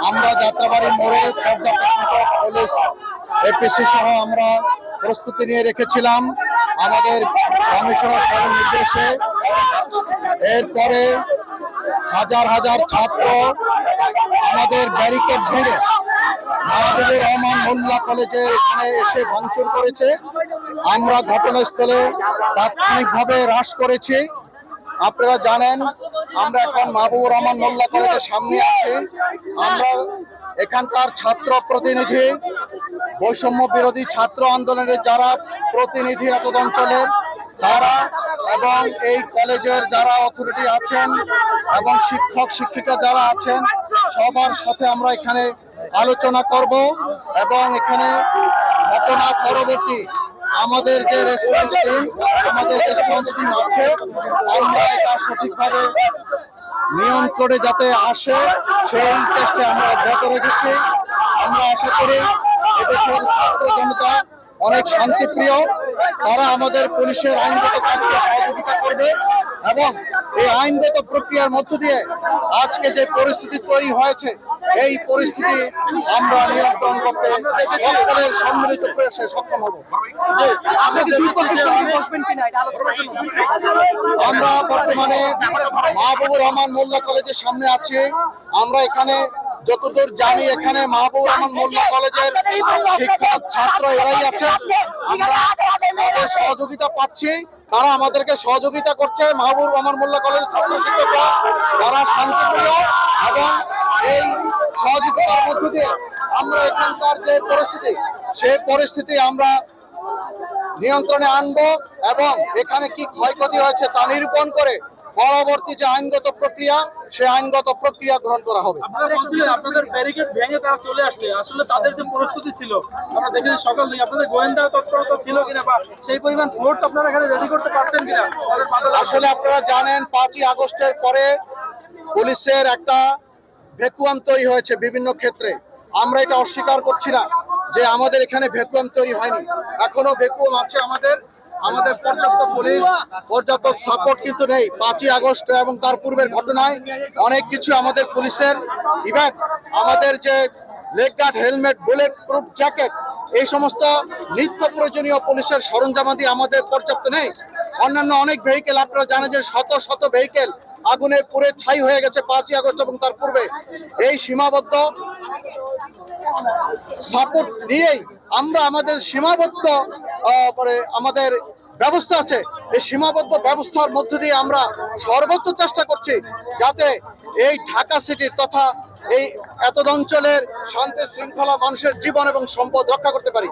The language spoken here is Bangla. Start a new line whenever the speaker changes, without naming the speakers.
আমরা যাত্রাবাড়ি মোড়ে পর্যাপ্ত সংখ্যক পুলিশ এপিসি সহ আমরা প্রস্তুতি নিয়ে রেখেছিলাম আমাদের কমিশনার সাহেবের নির্দেশে। এরপরে হাজার হাজার ছাত্র আমাদের ব্যারিকেড ভেঙে মাহবুবুর রহমান মোল্লা কলেজে এখানে এসে ভাঙচুর করেছে। আমরা ঘটনাস্থলে তাৎক্ষণিকভাবে হ্রাস করেছি। আপনারা জানেন আমরা এখন মাহবুবুর রহমান মোল্লা কলেজের সামনে আছি। আমরা এখানকার ছাত্র প্রতিনিধি, বৈষম্য বিরোধী ছাত্র আন্দোলনের যারা প্রতিনিধি এতদ অঞ্চলের তারা এবং এই কলেজের যারা অথরিটি আছেন এবং শিক্ষক শিক্ষিকা যারা আছেন সবার সাথে আমরা এখানে আলোচনা করব এবং এখানে ঘটনা পরবর্তী আমাদের যে রেসপন্স টিম আছে আমরা এটা সঠিকভাবে নিয়ন্ত্রণে যাতে আসে সেই চেষ্টা আমরা অব্যাহত রেখেছি। আমরা আশা করি এদেশের ছাত্র জনতা অনেক শান্তিপ্রিয়, তারা আমাদের পুলিশের আইনগত কাজকে সহযোগিতা করবে এবং এই আইনগত প্রক্রিয়ার মধ্য দিয়ে আজকে যে পরিস্থিতি তৈরি হয়েছে এই পরিস্থিতি আমরা নিয়ন্ত্রণ করতে সকলের সম্মিলিত প্রয়াসে সক্ষম হব। আমরা বর্তমানে মাহবুবুর রহমান মোল্লা কলেজের সামনে আছি। আমরা এখানে যতদূর জানি এখানে মাহবুবুর রহমান মোল্লা কলেজের শিক্ষক ছাত্র এরাই আছে। আমরা তাদের সহযোগিতা পাচ্ছি, তারা আমাদেরকে সহযোগিতা করছে। মাহবুবুর রহমান মোল্লা কলেজের ছাত্র শিক্ষকরা তারা শান্তিপ্রিয় এবং এই সহযোগিতার মধ্য দিয়ে আমরা এখানকার যে পরিস্থিতি সেই পরিস্থিতি আমরা নিয়ন্ত্রণে আনবো এবং এখানে কি ক্ষয়ক্ষতি হয়েছে তা নিরূপণ করে পরবর্তী যে আইনগত প্রক্রিয়া সেই আইনগত প্রক্রিয়া গ্রহণ করা হবে।
আপনারা বলছিলেন আপনাদের ব্যারিকেড ভেঙে তারা চলে আসছে, আসলে তাদের যে প্রস্তুতি ছিল আমরা দেখেছি সকাল থেকে, আপনাদের গোয়েন্দা তৎপরতা ছিল কিনা বা সেই পরিমাণ ফোর্স আপনারা এখানে রেডি করতে পারছেন কিনা?
আসলে আপনারা জানেন 5ই আগস্টের পরে পুলিশের একটা ভ্যাকুয়াম তৈরি হয়েছে বিভিন্ন ক্ষেত্রে। আমরা এটা অস্বীকার করছি না যে আমাদের এখানে ভ্যাকুয়াম তৈরি হয়নি, এখনো ভ্যাকুয়াম আছে। আমাদের পর্যাপ্ত পুলিশ, পর্যাপ্ত সাপোর্ট কিন্তু নেই। 5ই আগস্ট এবং তার পূর্বের ঘটনায় অনেক কিছু আমাদের পুলিশের, ইভেন আমাদের যে leg guard, helmet, bullet proof jacket, এই সমস্ত নিত্য প্রয়োজনীয় পুলিশের সরঞ্জামাদি আমাদের পর্যাপ্ত নেই। অন্যান্য অনেক ভেহিকেল আপনারা জানেন যে শত শত ভেহিকেল আগুনে পুড়ে ছাই হয়ে গেছে 5ই আগস্ট এবং তার পূর্বে। এই সীমাবদ্ধ সাপোর্ট নিয়েই আমরা আমাদের সীমাবদ্ধ আমাদের ব্যবস্থা আছে, এই সীমাবদ্ধ ব্যবস্থার মধ্য দিয়ে আমরা সর্বোচ্চ চেষ্টা করছি যাতে এই ঢাকা সিটির তথা এই এতদ অঞ্চলের শান্তি শৃঙ্খলা, মানুষের জীবন এবং সম্পদ রক্ষা করতে পারি।